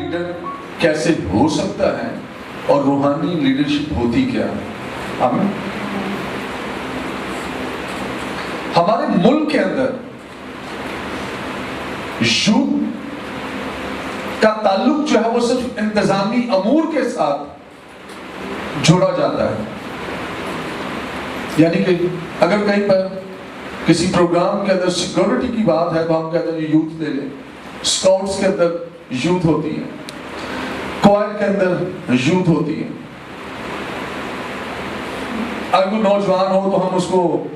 Leader کیسے ہو سکتا ہے اور روحانی لیڈرشپ ہوتی کیا ہے؟ آمین۔ ہمارے ملک کے اندر یوتھ کا تعلق جو ہے وہ صرف انتظامی امور کے ساتھ جوڑا جاتا ہے، یعنی کہ اگر کہیں پر کسی پروگرام کے اندر سیکورٹی کی بات ہے تو ہم کہتے ہیں یوتھ لے لیں، اسکاؤٹس کے اندر یوتھ ہوتی ہے، کوائر کے اندر یوتھ ہوتی ہے، اگر کوئی نوجوان ہو تو ہم اس کو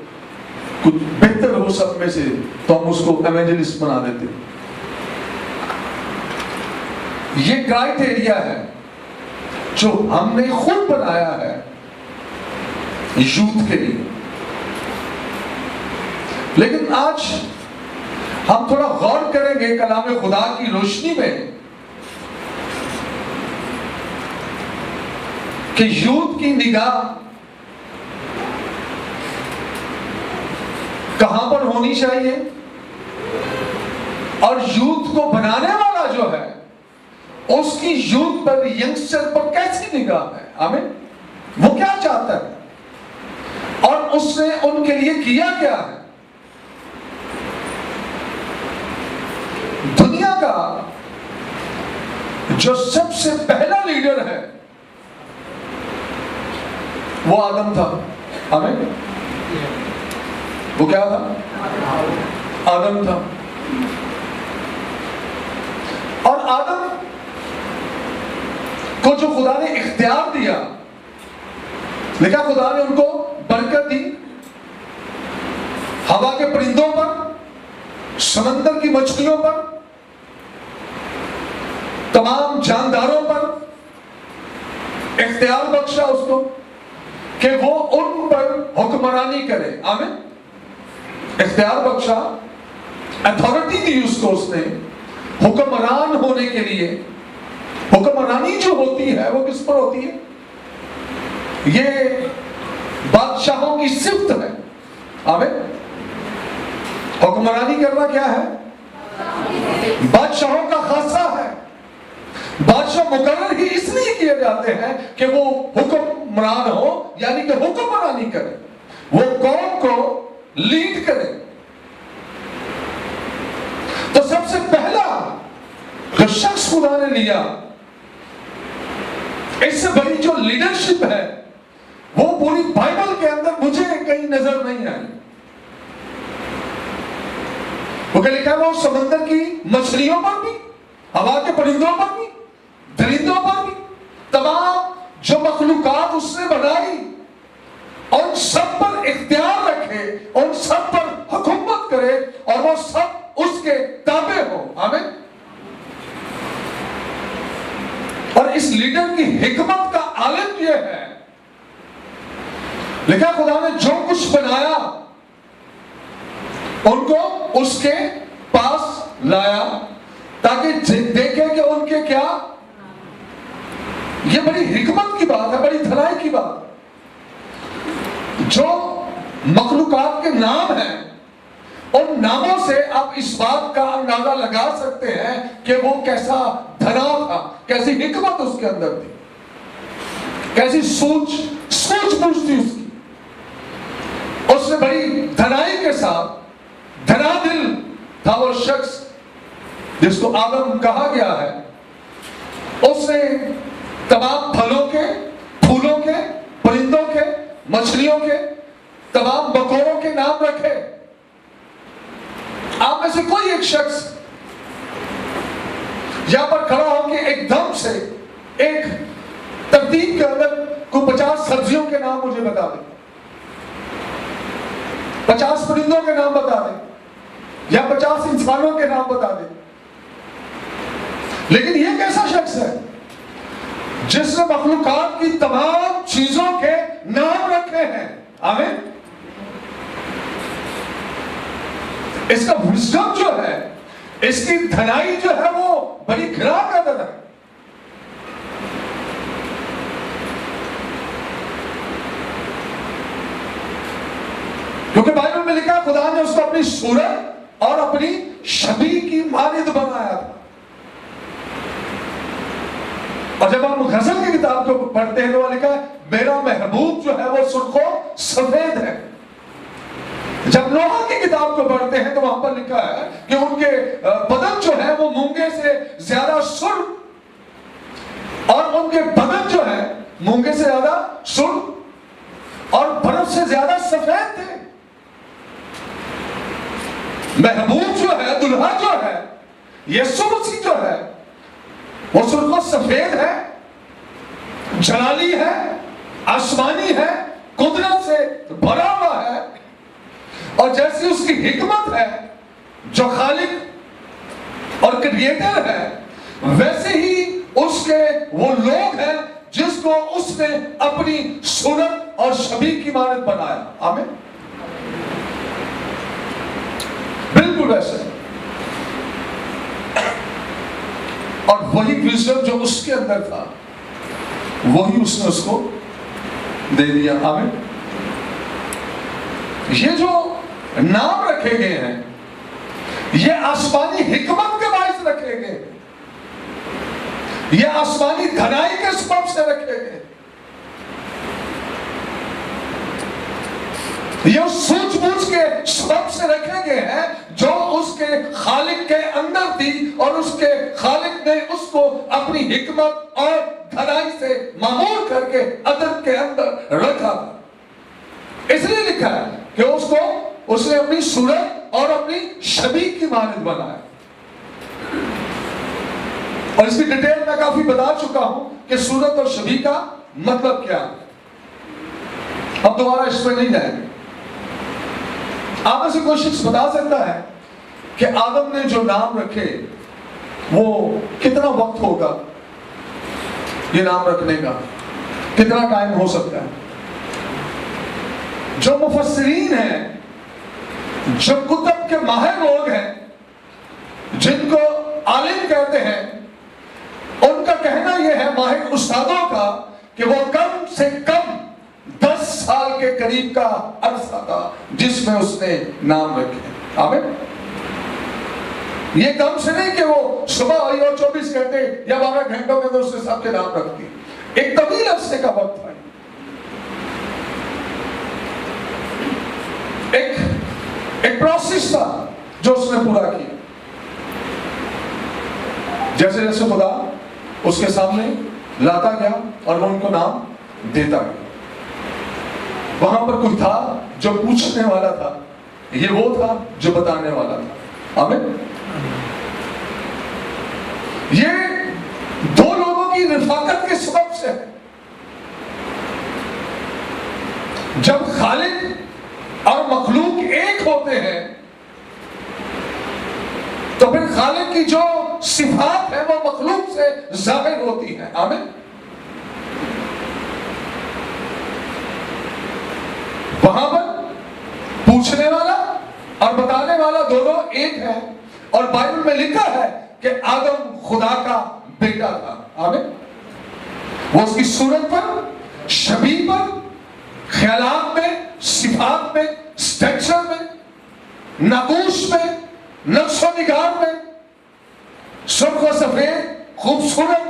کچھ بہتر ہو سب میں سے تو ہم اس کو ایونجلسٹ بنا دیتے ہیں۔ یہ کرائٹیریا ہے جو ہم نے خود بنایا ہے یوتھ کے لیے۔ لیکن آج ہم تھوڑا غور کریں گے کلام خدا کی روشنی میں کہ یوتھ کی نگاہ کہاں پر ہونی چاہیے اور یوتھ کو بنانے والا جو ہے اس کی یوتھ پر، ینگسٹر پر کیسی نگاہ ہے؟ آمین۔ وہ کیا چاہتا ہے اور اس نے ان کے لیے کیا کیا ہے؟ دنیا کا جو سب سے پہلا لیڈر ہے وہ آدم تھا۔ آمین۔ وہ کیا تھا؟ آدم تھا۔ اور آدم کو جو خدا نے اختیار دیا، لیکن خدا نے ان کو برکت دی، ہوا کے پرندوں پر، سمندر کی مچھلیوں پر، تمام جانداروں پر اختیار بخشا اس کو کہ وہ ان پر حکمرانی کرے۔ آمین۔ اختیار بخشا، اتھارٹی دی اس کو، اس نے حکمران ہونے کے لیے۔ حکمرانی جو ہوتی ہے وہ کس پر ہوتی ہے؟ یہ بادشاہوں کی صفت ہے۔ آمین۔ حکمرانی کرنا کیا ہے؟ بادشاہوں کا خاصہ ہے۔ بادشاہ مقرر ہی اس لیے کیے جاتے ہیں کہ وہ حکمران ہو، یعنی کہ حکمرانی کرے، وہ قوم کو لیڈ کرے۔ تو سب سے پہلا جو شخص خدا نے لیا، اس سے بڑی جو لیڈرشپ ہے وہ پوری بائبل کے اندر مجھے کہیں نظر نہیں آئی۔ وہ کہ لکھا ہے وہ سمندر کی مچھلیوں پر بھی، ہوا کے پرندوں پر بھی، درندوں پر بھی، تمام جو مخلوقات اس نے بنائی ان سب پر اختیار رکھے، ان سب پر حکومت کرے اور وہ سب اس کے تابع ہو۔ آمین۔ اور اس لیڈر کی حکمت کا عالم یہ ہے، لیکن خدا نے جو کچھ بنایا ان کو اس کے پاس لایا تاکہ دیکھیں کہ ان کے کیا، یہ بڑی حکمت کی بات ہے، بڑی بھلائی کی بات ہے۔ جو مخلوقات کے نام ہیں ان ناموں سے آپ اس بات کا اندازہ لگا سکتے ہیں کہ وہ کیسا دھنا تھا، کیسی حکمت اس کے اندر تھی، کیسی سوچ بوجھ تھی اس کی۔ اس نے بڑی دھنائی کے ساتھ، دھنا دل تھا وہ شخص جس کو آدم کہا گیا ہے۔ اس نے تمام پھلوں کے، پھولوں کے، پرندوں کے، مچھلیوں کے، تمام بکوروں کے نام رکھے۔ آپ میں سے کوئی ایک شخص یہاں پر کھڑا ہو کہ ایک دم سے ایک ترتیب کے اندر کوئی 50 سبزیوں کے نام مجھے بتا دے، 50 پرندوں کے نام بتا دے، یا 50 انسانوں کے نام بتا دے۔ لیکن یہ کیسا شخص ہے جس نے مخلوقات کی تمام چیزوں کے نام رکھے ہیں؟ آمین۔ اس کا وزڈم جو ہے، اس کی دھنائی جو ہے وہ بڑی گھرا کا در ہے۔ کیونکہ بائبل میں لکھا ہے خدا نے اس کو اپنی صورت اور اپنی شبیہ کی مانند بنایا تھا۔ اور جب ہم غزل کی کتاب کو پڑھتے ہیں تو لکھا ہے میرا محبوب جو ہے وہ سرخ و سفید ہے. جب نوح کی کتاب کو پڑھتے ہیں تو وہاں پر لکھا ہے کہ ان کے بدن جو ہے وہ مونگے سے زیادہ سرخ اور ان کے بدن جو ہے مونگے سے زیادہ سرخ اور برف سے زیادہ سفید تھے. محبوب جو ہے, دلہا جو ہے, یسوع مسیح جو ہے وہ سرخ و سفید ہے, جلالی ہے, آسمانی ہے, قدرت سے بھرا ہوا ہے, اور جیسی اس کی حکمت ہے جو خالق اور کریٹر ہے ویسے ہی اس کے وہ لوگ ہیں جس کو اس نے اپنی صورت اور شبیہ کی مانند بنایا. آمین. بالکل ویسے, اور وہی وزڈم جو اس کے اندر تھا وہی اس نے اس کو دے دیا. آمین. یہ جو نام رکھے گئے ہیں یہ آسمانی حکمت کے باعث رکھے گئے, یہ آسمانی دھنائی کے سبب سے رکھے گئے, یہ سوچ بوجھ کے سبب سے رکھے گئے ہیں جو اس کے خالق کے اندر تھی اور اس کے خالق نے اس کو اپنی حکمت اور دھنائی سے معمور کر کے عدد کے اندر رکھا. اس لیے لکھا ہے کہ اس نے اپنی صورت اور اپنی شبیہ کی مانند بنایا. اور اس کی ڈیٹیل میں کافی بتا چکا ہوں کہ صورت اور شبیہ کا مطلب کیا ہے. اب دوبارہ اس میں نہیں جائیں گے. آپ میں سے کوئی شخص بتا سکتا ہے کہ آدم نے جو نام رکھے وہ کتنا وقت ہوگا یہ نام رکھنے کا, کتنا ٹائم ہو سکتا ہے؟ جو مفسرین ہیں, جو کتب کے ماہر لوگ ہیں, جن کو عالم کہتے ہیں, ان کا کہنا یہ ہے, ماہر استادوں کا, کہ وہ کم سے کم 10 سال کے قریب کا عرصہ تھا جس میں اس نے نام رکھے. آمین. یہ کم سے نہیں کہ وہ صبح آئی اور 24 گھنٹے یا 12 گھنٹوں کے اندر اس نے سب کے نام رکھ دی. ایک طویل عرصے کا وقت تھا. ایک پروسیس تھا جو اس نے پورا کیا. جیسے جیسے خدا اس کے سامنے لاتا گیا اور وہ ان کو نام دیتا گیا. وہاں پر کوئی تھا جو پوچھنے والا تھا, یہ وہ تھا جو بتانے والا تھا. آمین. یہ دو لوگوں کی رفاقت کے سبب سے ہے. جب خالق اور مخلوق ایک ہوتے ہیں تو پھر خالق کی جو صفات ہے وہ مخلوق سے ظاہر ہوتی ہے. آمین. وہاں پر پوچھنے والا اور بتانے والا دونوں ایک ہے, اور بائبل میں لکھا ہے کہ آدم خدا کا بیٹا تھا. آمین. وہ اس کی صورت پر, شبیہ پر, خیالات میں, صفات میں, سٹرکچر میں, نقوش میں, نقش و نگار میں, سرخ و سفید, خوبصورت,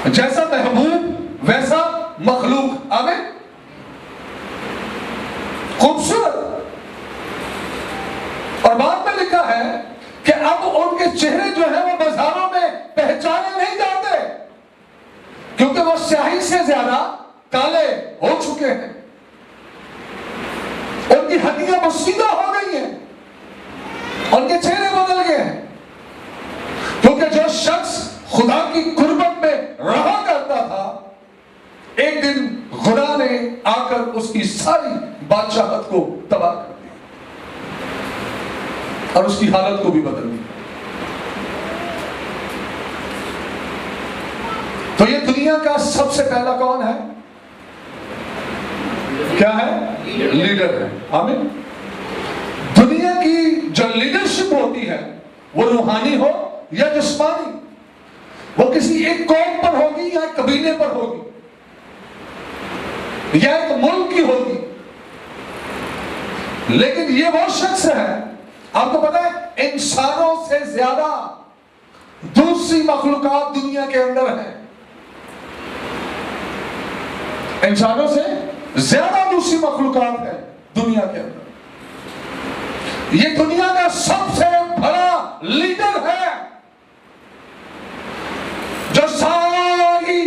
جیسا محبوب ویسا مخلوق. آمین. خوبصورت. اور بعد میں لکھا ہے کہ اب ان کے چہرے جو ہیں وہ بازاروں میں پہچانے نہیں جاتے کیونکہ وہ سیاہی سے زیادہ کالے ہو چکے ہیں. ان کی ہڈیاں بسیدہ ہو گئی ہیں, ان کے چہرے بدل گئے ہیں, کیونکہ جو شخص خدا کی قربت میں رہا کرتا تھا ایک دن خدا نے آ کر اس کی ساری بادشاہت کو تباہ کر دیا اور اس کی حالت کو بھی بدل دی. تو یہ دنیا کا سب سے پہلا کون ہے؟ کیا ہے؟ لیڈر ہے. آمین. دنیا کی جو لیڈرشپ ہوتی ہے وہ روحانی ہو یا جسمانی, وہ کسی ایک قوم پر ہوگی یا ایک قبیلے پر ہوگی یا ایک ملک کی ہوگی, لیکن یہ وہ شخص ہے, آپ کو پتا ہے انسانوں سے زیادہ دوسری مخلوقات دنیا دنیا کے اندر ہیں، انسانوں سے زیادہ دوسری مخلوقات ہیں دنیا کے اندر۔ یہ دنیا کا سب سے بڑا لیڈر ہے جو ساری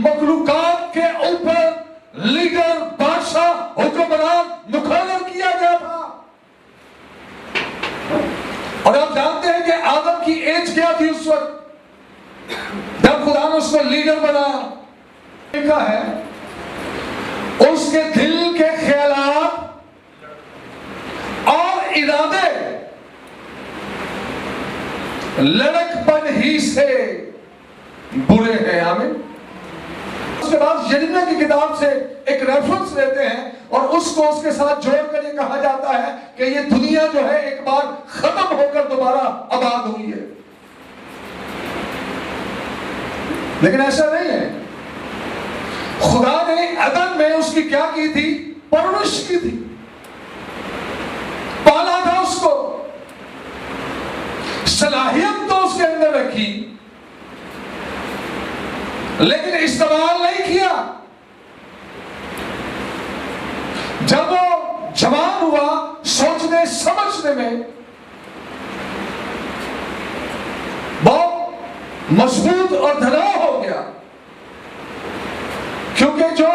مخلوقات کے اوپر لیڈر، بادشاہ، حکمران مقرر کیا گیا تھا۔ اور آپ جانتے ہیں کہ آدم کی ایج کیا تھی اس وقت جب خدا نے اس کو لیڈر بنایا؟ لکھا ہے اس کے دل کے خیالات اور ارادے لڑکپن ہی سے برے ہیں۔ آمین۔ اس کے بعد یرمیہ کی کتاب سے ایک ریفرنس لیتے ہیں اور اس کو اس کے ساتھ جوڑ کر یہ کہا جاتا ہے کہ یہ دنیا جو ہے ایک بار ختم ہو کر دوبارہ آباد ہوئی ہے، لیکن ایسا نہیں ہے۔ خدا نے عدن میں اس کی کیا کی تھی؟ پرورش کی تھی، پالا تھا اس کو، صلاحیت تو اس کے اندر رکھی، لیکن استعمال نہیں کیا۔ جب وہ جوان ہوا سوچنے سمجھنے میں بہت مضبوط اور دھڑا ہو گیا، کیونکہ جو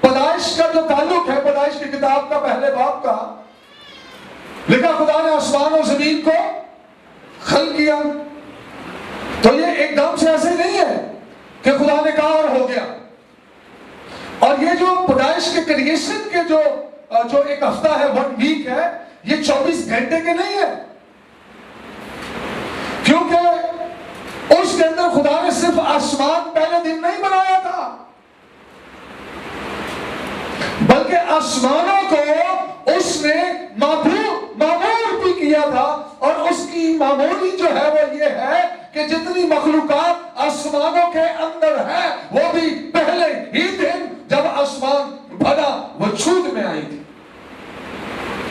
پیدائش کا جو تعلق ہے، پیدائش کی کتاب کا پہلے باب کا لکھا خدا نے آسمان و زمین کو خلق کیا، تو یہ ایک دم سے ایسے نہیں ہے کہ خدا نے کہا اور ہو گیا۔ اور یہ جو پیدائش کے کریشن کے جو ایک ہفتہ ہے، 1 ویک ہے، یہ 24 گھنٹے کے نہیں ہے، کیونکہ اس کے اندر خدا نے صرف آسمان پہلے دن نہیں بنایا تھا، بلکہ آسمانوں کو اس نے معمور بھی کیا تھا۔ اور اس کی معمولی جو ہے وہ یہ ہے کہ جتنی مخلوقات آسمانوں کے اندر ہے وہ بھی پہلے ہی دن جب آسمان بنا وجود میں آئی تھی،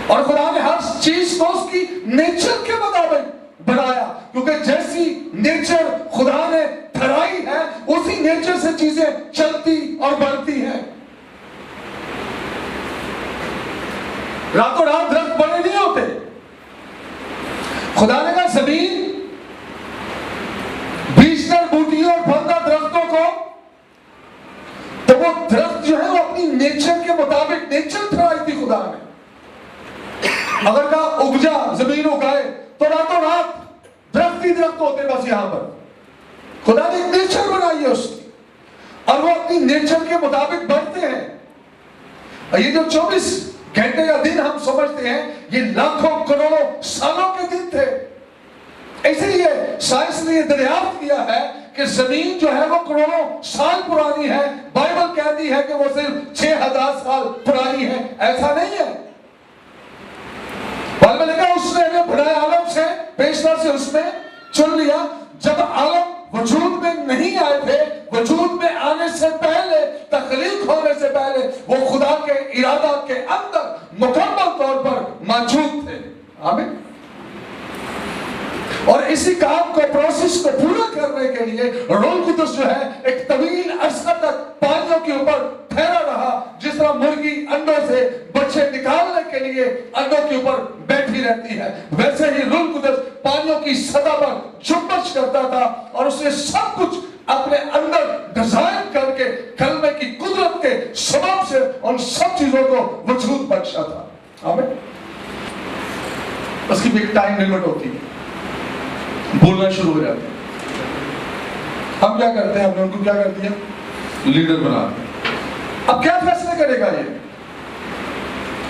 اور خدا نے ہر چیز کو اس کی نیچر کے مطابق بنایا، کیونکہ جیسی نیچر خدا نے دھرائی ہے اسی نیچر سے چیزیں چلتی اور بڑھتی ہیں۔ راتوں رات درخت بڑے نہیں ہوتے۔ خدا نے کہا زمین بیجدار بوٹیوں اور پھلدار درختوں کو، تو وہ درخت جو ہے وہ اپنی نیچر کے مطابق نیچر دھرائی تھی خدا نے۔ اگر کہا اگ جا، زمین اگائے، تو راتوں رات درخت ہی درخت ہوتے بس یہاں پر۔ خدا نے ایک نیچر بنائی ہے اس کی، اور وہ اپنی نیچر کے مطابق بڑھتے ہیں۔ اور یہ جو 24 گھنٹے یا دن ہم سمجھتے ہیں یہ لاکھوں کروڑوں سالوں کے دن تھے۔ اسی لیے سائنس نے یہ دریافت کیا ہے کہ زمین جو ہے وہ کروڑوں سال پرانی ہے، بائبل کہتی ہے کہ وہ صرف 6000 سال پرانی ہے، ایسا نہیں ہے۔ بائبل نے کہا اس نے ہمیں بڑے عالم سے، پیشتر سے اس میں چن لیا۔ جب عالم وجود میں نہیں آئے تھے، وجود میں آنے سے پہلے، تخلیق ہونے سے پہلے وہ خدا کے ارادہ کے اندر مکمل طور پر موجود تھے۔ آمین۔ اور اسی کام کو، پروسیس کو پورا کرنے کے لیے روح القدس جو ہے ایک طویل عرصہ تک پانیوں کے اوپر ٹھہرا رہا، جس طرح مرغی انڈوں سے بچے نکالنے کے لیے انڈوں کے اوپر بیٹھی رہتی ہے، ویسے ہی روح القدس پانیوں کی سطح پر جنبش کرتا تھا، اور اس نے سب کچھ اپنے اندر ڈیزائن کر کے کلمے کی قدرت کے سبب سے ان سب چیزوں کو وجود بخشا تھا۔ آمین۔ اس کی بھی ایک ٹائم لیمٹ ہوتی ہے، بولنا شروع ہو جاتے ہیں۔ ہم کیا کرتے ہیں؟ ہم نے ان کو کیا کر دیا؟ لیڈر بنا دیا۔ اب کیا فیصلہ کرے گا یہ؟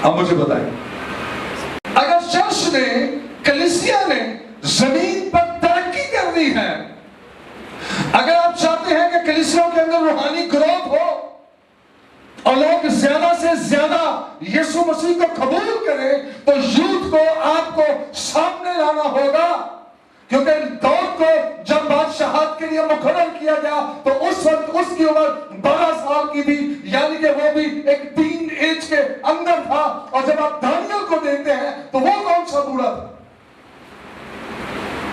اب مجھے بتائیں، اگر چرچ نے، کلیسیا نے زمین پر ترقی کرنی ہے، اگر آپ چاہتے ہیں کہ کلیسیوں کے اندر روحانی گروتھ ہو اور لوگ زیادہ سے زیادہ یسوع مسیح کو قبول کریں، تو یوتھ کو آپ کو سامنے لانا ہوگا، کیونکہ داؤد کو جب بادشاہت کے لیے مقرر کیا گیا تو اس وقت اس کی عمر 12 سال کی تھی، یعنی کہ وہ بھی ایک ٹین ایج کے اندر تھا۔ اور جب آپ دانیل کو دیکھتے ہیں تو وہ کون سا بوڑھا تھا؟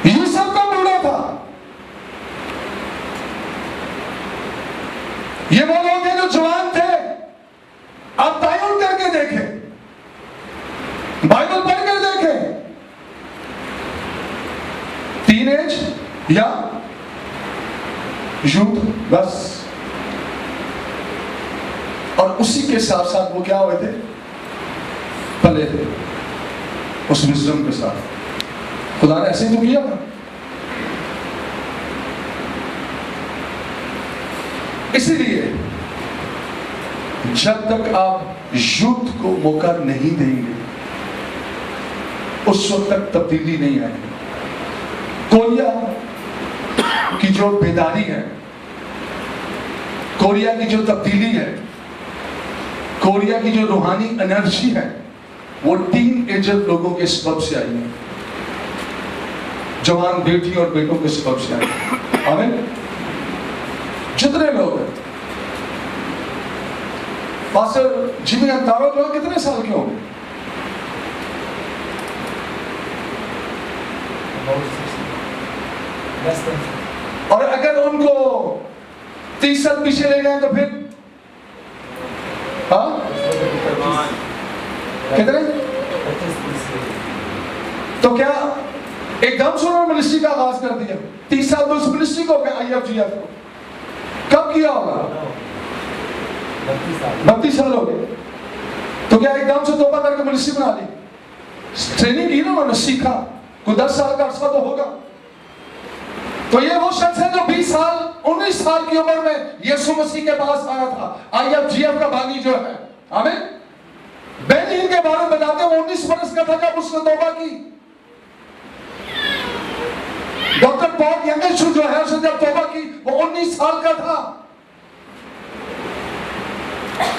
یوسف کا بوڑھا تھا۔ یہ وہ لوگ ہیں جو جوان تھے. آپ تعین کر کے دیکھیں, بائبل پڑھ کر دیکھیں, ٹین ایج یا یوتھ بس. اور اسی کے ساتھ ساتھ وہ کیا ہوئے تھے, پلے تھے اس وزڈم کے ساتھ. خدا نے ایسے ہی تو کیا تھا. اسی لیے جب تک آپ یوتھ کو موقع نہیں دیں گے اس وقت تک تبدیلی نہیں آئے گی. کوریا کی جو بیداری ہے, کوریا کی جو تبدیلی ہے, کوریا کی جو روحانی انرجی ہے, وہ ٹین ایجر لوگوں کے سبب سے آئی ہے, جوان بیٹی اور بیٹوں کے سبب سے آئی ہے. آمین. جتنے لوگ ہیں, پاسٹر جمی انتارو جو ہے کتنے سال کے ہوں گے؟ اور اگر ان کو 30 سال پیچھے لے گئے تو پھر کتنے؟ تو کیا ایک دم سے انہوں نے منسٹری کا آغاز کر دیا؟ 30 سال تو اس منسٹری کو IFGF کو کب کیا ہوگا؟ 32 سال ہو گئے. تو کیا ایک دم سے توبہ کر کے منسٹری بنا لی؟ ٹریننگ کی نا, انہوں نے سیکھا. کوئی 10 سال کا عرصہ تو ہوگا. تو یہ وہ شخص ہے جو 20 سال 19 سال کی عمر میں یسوع مسیح کے پاس آیا تھا, IFGF کا بانی جو ہے. آمین. بینین کے بارے میں بتاتے ہیں وہ 19 برس کا تھا جب اس نے توبہ کی. ڈاکٹر پال ینگسٹر جو ہے اس نے جب توبہ کی وہ 19 سال کا تھا.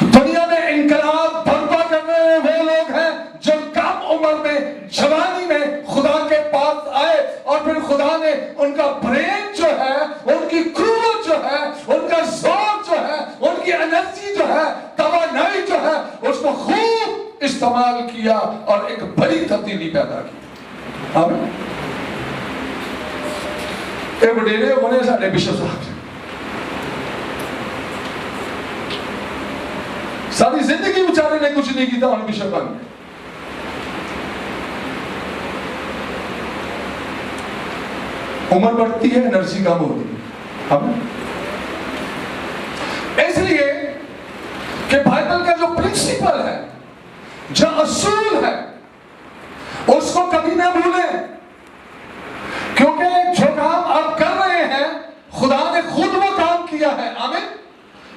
دنیا میں انقلاب برپا کرنے وہ لوگ ہیں جو کم عمر میں جوانی میں خدا کے پاس آئے, اور پھر خدا نے ان کا برین جو ہے, ان کی قوت جو ہے, ان کا زور جو ہے, ان کی انرجی جو ہے, توانائی جو ہے, اس کو خوب استعمال کیا اور ایک بڑی تبدیلی پیدا کی. آمین. اے وڈیرے ہونے ساڑھے بشپ صاحب ساری زندگی بیچارے نے کچھ نہیں کیتا, انہیں بشپ بن گئے. عمر بڑھتی ہے, انرجی کم ہوتی ہے. اس لیے کہ بائبل کا جو پرنسپل ہے, جو اصول ہے, اس کو کبھی نہ بھولیں, کیونکہ جو کام آپ کر رہے ہیں خدا نے خود وہ کام کیا ہے. آمین.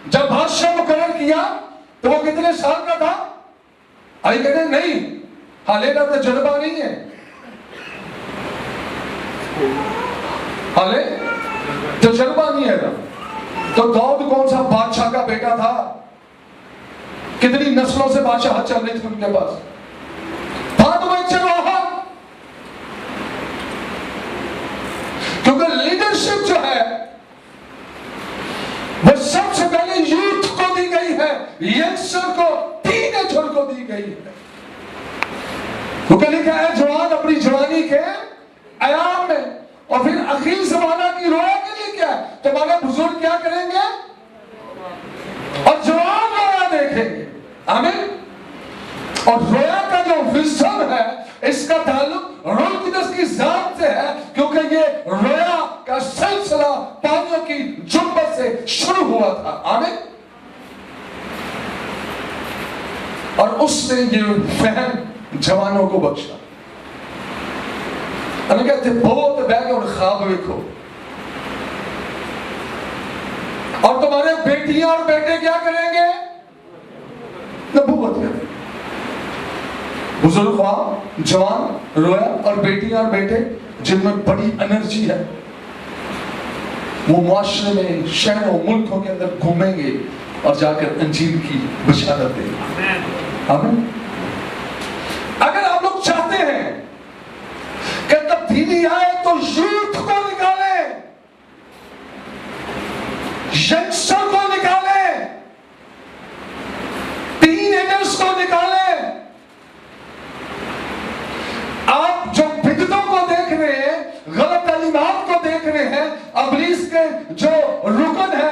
جب بادشاہ مقرر کیا تو وہ کتنے سال کا تھا؟ آئی کہتے ہیں نہیں, حالے کا تجربہ نہیں ہے, حالے تجربہ نہیں ہے. تو داؤد کون سا بادشاہ کا بیٹا تھا؟ کتنی نسلوں سے بادشاہ چل رہی تھی ان کے پاس. بعد میں چلو, کیونکہ لیڈرشپ جو ہے وہ سب سے پہلے یوتھ کو دی گئی ہے, ینگسٹر کو, ٹین ایجر کو دی گئی ہے. کیونکہ لکھا ہے جوان اپنی جوانی کے ایام میں, اور پھر اخیر زمانہ کی رویا کے لیے کیا ہے, تمہارے بزرگ کیا کریں گے اور جوان رویا دیکھیں گے. آمین. اور رویا کا جو وزڈم ہے اس کا تعلق روح القدس کی ذات سے ہے, کیونکہ یہ رویا کا سلسلہ پانیوں کی جنبت سے شروع ہوا تھا. آمین. اور اس نے یہ فہم جوانوں کو بخشا. انہیں کہتے بہت بیٹھ اور خواب دیکھو, اور تمہارے بیٹیاں اور بیٹے کیا کریں گے؟ نبوت کریں. بزرگ خواب, جوان رویا, اور بیٹیاں اور بیٹے جن میں بڑی انرجی ہے, وہ معاشرے میں شہروں ملکوں کے اندر گھومیں گے اور جا کر انجیل کی بشارت دیں گے. آمین. اگر آپ لوگ چاہتے ہیں کہ تبدیلی آئے تو یوتھ کو نکالیں, ینگسٹر کو نکالیں, ٹین ایجرز کو نکالیں. آپ جو بدعتوں کو دیکھ رہے ہیں, غلط تعلیمات کو دیکھ رہے ہیں, ابلیس کے جو رکن ہے,